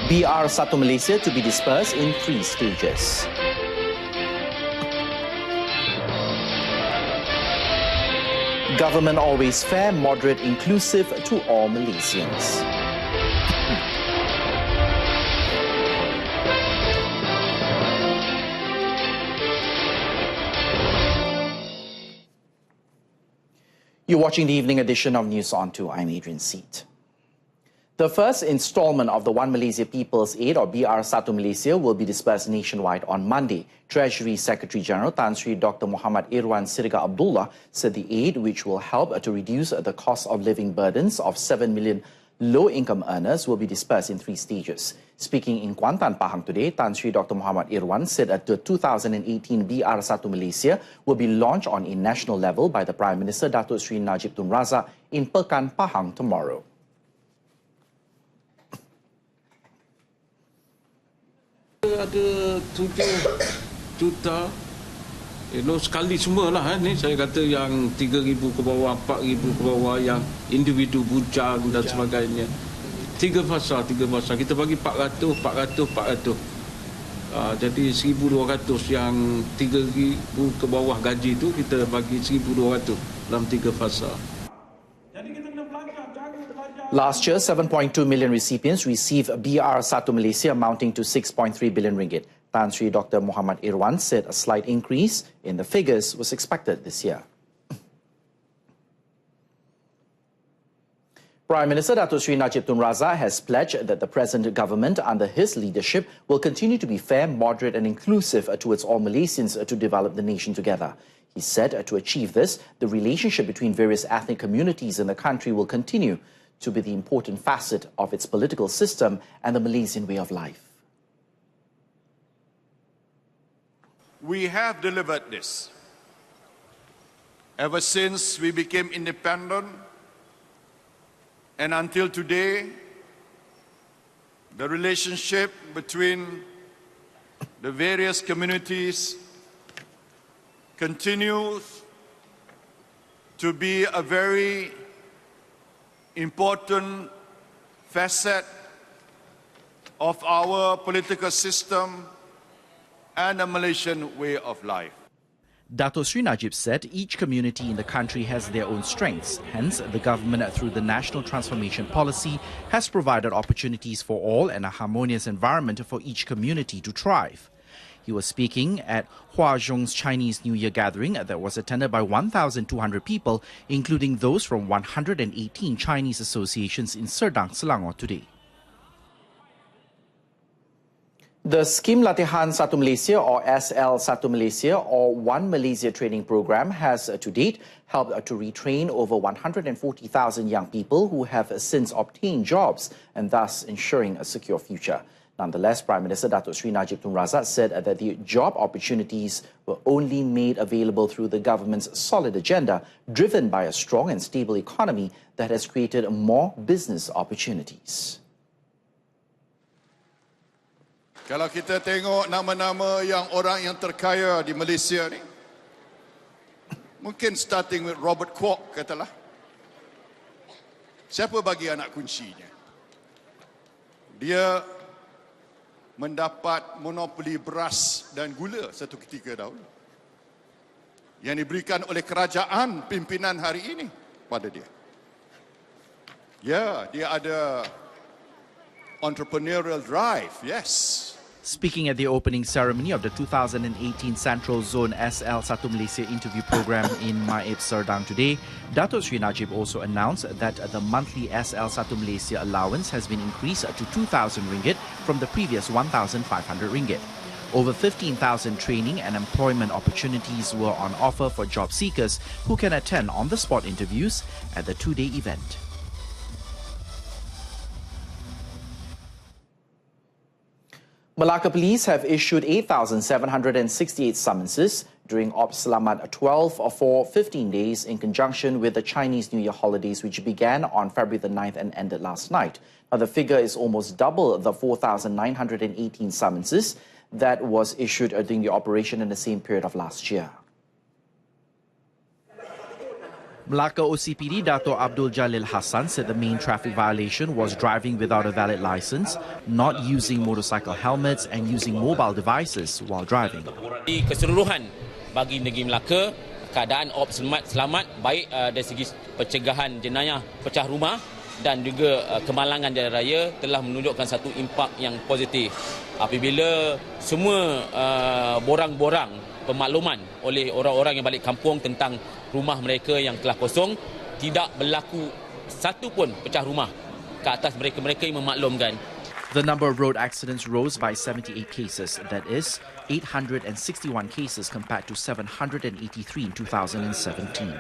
BRSATA Malaysia to be dispersed in 3 stages. Government always fair, moderate, inclusive to all Malaysians. You're watching the evening edition of News On2. I'm ADRIAN. The first installment of the One Malaysia People's Aid, or BRSATA Malaysia, will be dispersed nationwide on Monday. Treasury Secretary General Tan Sri Dr. Muhammad Irwan Sirga Abdullah said the aid, which will help to reduce the cost of living burdens of 7 million low-income earners, will be dispersed in 3 stages. Speaking in Kuantan, Pahang today, Tan Sri Dr. Muhammad Irwan said that the 2018 BRSATA Malaysia will be launched on a national level by the Prime Minister Datuk Sri Najib Tun Razak in Pekan, Pahang tomorrow. Ada 7 juta, sekali semualah ni. Saya kata yang 3,000 ke bawah, 4,000 ke bawah, yang individu bujang dan sebagainya. 3 fasa. Kita bagi 400. Jadi 1,200 yang 3,000 ke bawah gaji itu kita bagi 1,200 dalam 3 fasa. Last year, 7.2 million recipients received BRSATA Malaysia amounting to 6.3 billion ringgit. Tan Sri Dr. Muhammad Irwan said a slight increase in the figures was expected this year. Prime Minister Datuk Sri Najib Tun Razak has pledged that the present government under his leadership will continue to be fair, moderate and inclusive towards all Malaysians to develop the nation together. He said to achieve this, the relationship between various ethnic communities in the country will continue to be the important facet of its political system and the Malaysian way of life. We have delivered this. Ever since we became independent and until today, the relationship between the various communities continues to be a very important facet of our political system and the Malaysian way of life. Dato Sri Najib said each community in the country has their own strengths. Hence, the government, through the National Transformation Policy, has provided opportunities for all and a harmonious environment for each community to thrive. He was speaking at Hua Zhong's Chinese New Year gathering that was attended by 1,200 people, including those from 118 Chinese associations in Serdang, Selangor today. The Scheme Latihan Satu Malaysia, or SL Satu Malaysia, or One Malaysia training program has to date helped to retrain over 140,000 young people who have since obtained jobs and thus ensuring a secure future. Nonetheless, Prime Minister Datuk Sri Najib Tun Razak said that the job opportunities were only made available through the government's solid agenda, driven by a strong and stable economy that has created more business opportunities. Kalau kita tengok nama-nama yang orang yang terkaya di Malaysia ni, mungkin starting with Robert Kwok, katalah. Siapa bagi anak kuncinya? Dia mendapat monopoli beras dan gula satu ketika dahulu yang diberikan oleh kerajaan pimpinan hari ini pada dia. Ya, dia ada entrepreneurial drive, yes. Speaking at the opening ceremony of the 2018 Central Zone SL Satu Malaysia interview program in Maib Serdang today, Dato Sri Najib also announced that the monthly SL Satu Malaysia allowance has been increased to 2,000 ringgit from the previous 1,500 ringgit. Over 15,000 training and employment opportunities were on offer for job seekers who can attend on-the-spot interviews at the 2-day event. Malacca Police have issued 8,768 summonses during Ops Selamat 12 for 15 days in conjunction with the Chinese New Year holidays, which began on February the 9th and ended last night. Now, the figure is almost double the 4,918 summonses that was issued during the operation in the same period of last year. Melaka OCPD Dato' Abdul Jalil Hassan said the main traffic violation was driving without a valid license, not using motorcycle helmets and using mobile devices while driving. Di keseluruhan bagi negeri Melaka, keadaan ops selamat baik dari segi pencegahan jenayah pecah rumah dan juga kemalangan jalan raya telah menunjukkan satu impak yang positif. Apabila semua borang-borang pemakluman oleh orang-orang yang balik kampung tentang rumah mereka yang telah kosong, tidak berlaku satu pun pecah rumah ke atas mereka-mereka yang memaklumkan. The number of road accidents rose by 78 cases, that is, 861 cases compared to 783 in 2017.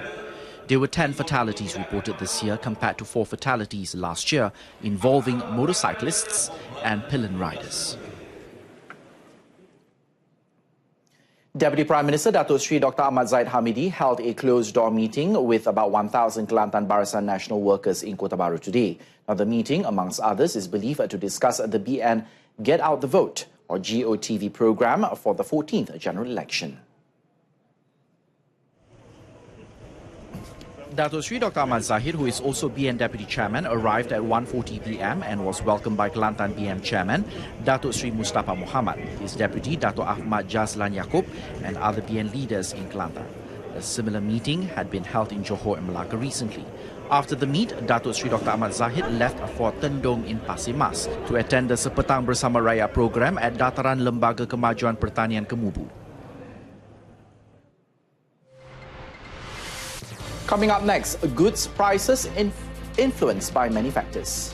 There were 10 fatalities reported this year compared to 4 fatalities last year involving motorcyclists and pillion riders. Deputy Prime Minister Datuk Sri Dr. Ahmad Zahid Hamidi held a closed-door meeting with about 1,000 Kelantan Barisan National Workers in Kota Baru today. Now, the meeting, amongst others, is believed to discuss the BN Get Out the Vote, or GOTV program for the 14th general election. Datuk Sri Dr. Ahmad Zahid, who is also BN Deputy Chairman, arrived at 1:40 p.m. and was welcomed by Kelantan BM Chairman Datuk Sri Mustafa Muhammad, his Deputy Datuk Ahmad Jazlan Yaakob and other BN leaders in Kelantan. A similar meeting had been held in Johor and Melaka recently. After the meet, Datuk Sri Dr. Ahmad Zahid left for Tendong in Pasir Mas to attend the Sepetang Bersama Rakyat program at Dataran Lembaga Kemajuan Pertanian Kemubu. Coming up next, goods prices influenced by many factors.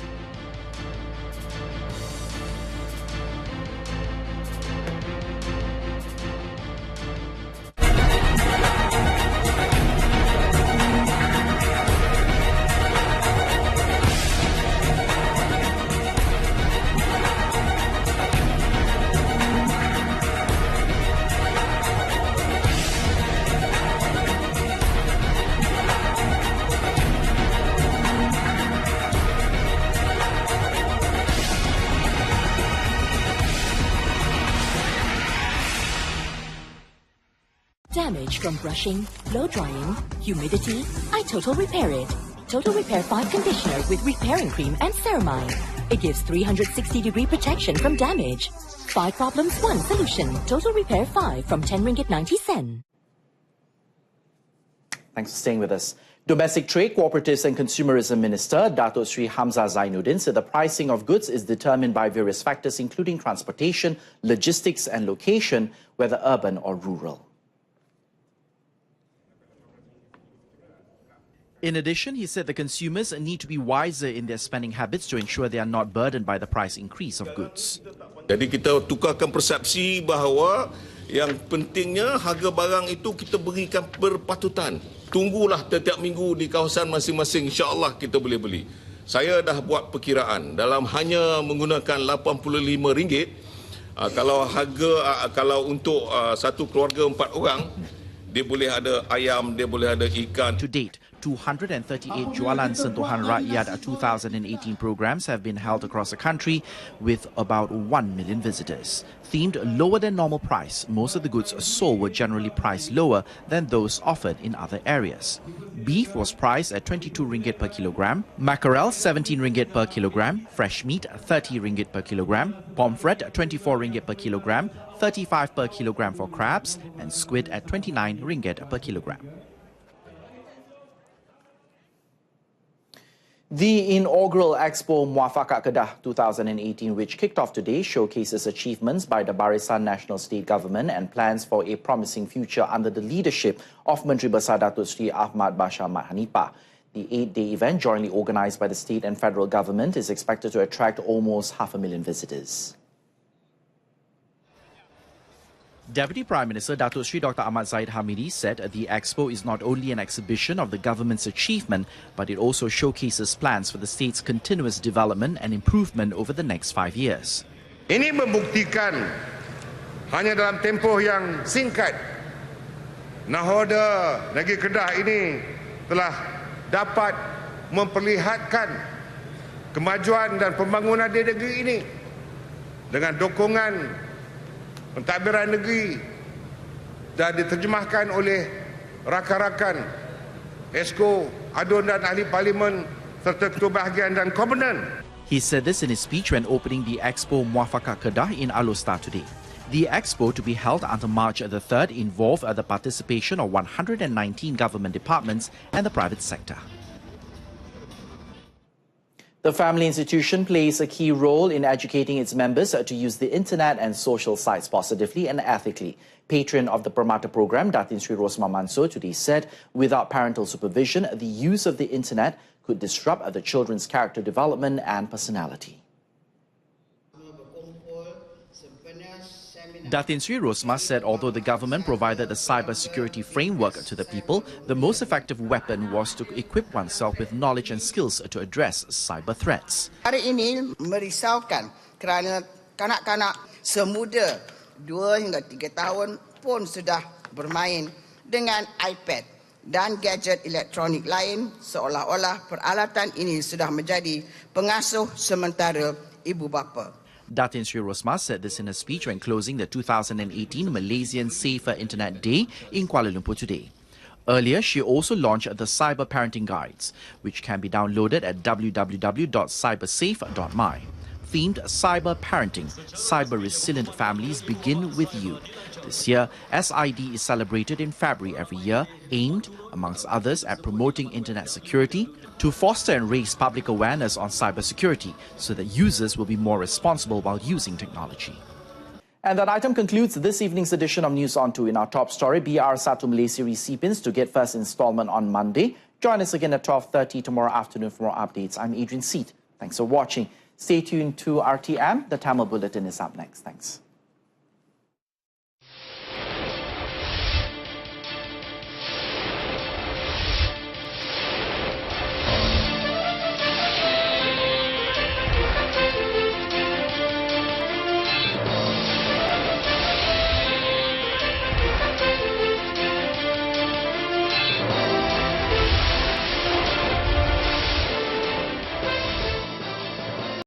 Damage from brushing, blow drying, humidity? I Total Repair It. Total Repair 5 conditioner with repairing cream and ceramide. It gives 360-degree protection from damage. 5 problems, 1 solution. Total Repair 5 from 10 ringgit 90 sen. Thanks for staying with us. Domestic Trade, Cooperatives and Consumerism Minister Dato' Sri Hamzah Zainuddin said the pricing of goods is determined by various factors including transportation, logistics and location, whether urban or rural. In addition, he said the consumers need to be wiser in their spending habits to ensure they are not burdened by the price increase of goods. Jadi kita tukarkan persepsi bahawa yang pentingnya harga barang itu kita berikan berpatutan. Tunggulah setiap minggu di kawasan masing-masing, insya-Allah kita boleh beli. Saya dah buat perkiraan dalam hanya menggunakan RM85, kalau untuk satu keluarga 4 orang, dia boleh ada ayam, dia boleh ada ikan. To date, 238 Jualan Sentuhan Rakyat 2018 programs have been held across the country with about 1 million visitors. Themed lower than normal price, most of the goods sold were generally priced lower than those offered in other areas. Beef was priced at 22 ringgit per kilogram, mackerel 17 ringgit per kilogram, fresh meat 30 ringgit per kilogram, pomfret 24 ringgit per kilogram, 35 per kilogram for crabs, and squid at 29 ringgit per kilogram. The inaugural Expo WAFAK Kedah 2018, which kicked off today, showcases achievements by the Barisan National State Government and plans for a promising future under the leadership of Menteri Besar Datuk Sri Ahmad Bashar Mat Hanifah. The 8-day event, jointly organised by the state and federal government, is expected to attract almost 500,000 visitors. Deputy Prime Minister Datuk Sri Dr. Ahmad Zahid Hamidi said the expo is not only an exhibition of the government's achievement, but it also showcases plans for the state's continuous development and improvement over the next 5 years. Ini membuktikan hanya dalam tempoh yang singkat, nahoda negeri Kedah ini telah dapat memperlihatkan kemajuan dan pembangunan di negeri ini dengan dukungan pentadbiran negeri dan diterjemahkan oleh rakan-rakan Esko, Adun dan Ahli Parlimen serta Ketua Bahagian dan Kombenen. He said this in his speech when opening the Expo WAFAK Kedah in Alor today. The expo, to be held until March the 3rd, involved the participation of 119 government departments and the private sector. The family institution plays a key role in educating its members to use the internet and social sites positively and ethically. Patron of the Permata program, Datin Sri Rosma Mansur, today said without parental supervision, the use of the internet could disrupt the children's character development and personality. Datin Sri Rosma said although the government provided a cybersecurity framework to the people, the most effective weapon was to equip oneself with knowledge and skills to address cyber threats. Hari ini merisaukan kerana kanak-kanak semuda 2 hingga 3 tahun pun sudah bermain dengan iPad dan gadget elektronik lain, seolah-olah peralatan ini sudah menjadi pengasuh sementara ibu bapa. Datin Sri Rosma said this in a speech when closing the 2018 Malaysian Safer Internet Day in Kuala Lumpur today. Earlier, she also launched the Cyber Parenting Guides, which can be downloaded at www.cybersafe.my. Themed Cyber Parenting, Cyber Resilient Families Begin With You. This year, SID is celebrated in February every year, aimed, amongst others, at promoting internet security, to foster and raise public awareness on cybersecurity so that users will be more responsible while using technology. And that item concludes this evening's edition of News On 2. In our top story, BRSATA Malaysia recipients to get first installment on Monday. Join us again at 12:30 tomorrow afternoon for more updates. I'm Adrian SEET. Thanks for watching. Stay tuned to RTM. The Tamil Bulletin is up next. Thanks.